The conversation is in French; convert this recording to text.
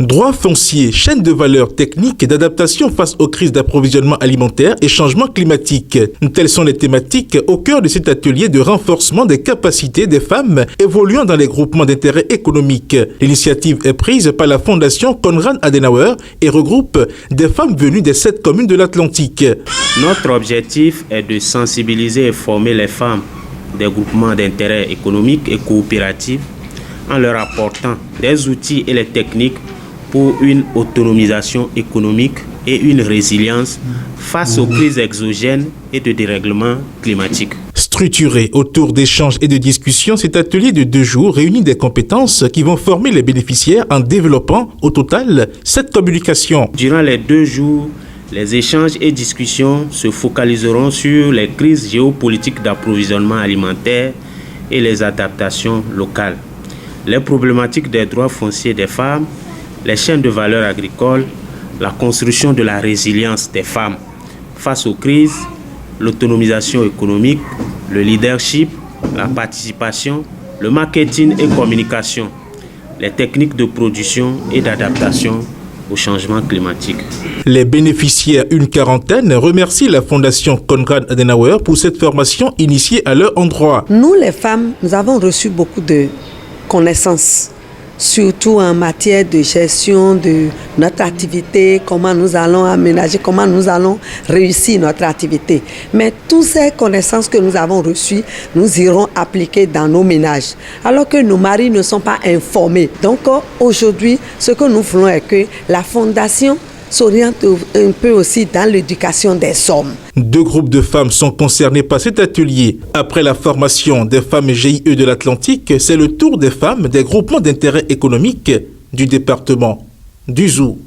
Droits fonciers, chaîne de valeur technique et d'adaptation face aux crises d'approvisionnement alimentaire et changement climatique. Telles sont les thématiques au cœur de cet atelier de renforcement des capacités des femmes évoluant dans les groupements d'intérêt économique. L'initiative est prise par la Fondation Konrad Adenauer et regroupe des femmes venues des 7 communes de l'Atlantique. Notre objectif est de sensibiliser et former les femmes des groupements d'intérêt économique et coopératifs en leur apportant des outils et les techniques pour une autonomisation économique et une résilience face aux crises exogènes et de dérèglement climatique. Structuré autour d'échanges et de discussions, cet atelier de 2 jours réunit des compétences qui vont former les bénéficiaires en développant au total 7 communications. Durant les 2 jours, les échanges et discussions se focaliseront sur les crises géopolitiques d'approvisionnement alimentaire et les adaptations locales, les problématiques des droits fonciers des femmes, les chaînes de valeur agricoles, la construction de la résilience des femmes face aux crises, l'autonomisation économique, le leadership, la participation, le marketing et communication, les techniques de production et d'adaptation au changement climatique. Les bénéficiaires, une quarantaine, remercient la Fondation Konrad Adenauer pour cette formation initiée à leur endroit. Nous, les femmes, nous avons reçu beaucoup de connaissances, surtout en matière de gestion de notre activité, comment nous allons aménager, comment nous allons réussir notre activité. Mais toutes ces connaissances que nous avons reçues, nous irons appliquer dans nos ménages, alors que nos maris ne sont pas informés. Donc aujourd'hui, ce que nous voulons est que la Fondation s'oriente un peu aussi dans l'éducation des hommes. 2 groupes de femmes sont concernés par cet atelier. Après la formation des femmes GIE de l'Atlantique, c'est le tour des femmes des groupements d'intérêt économique du département du Zou.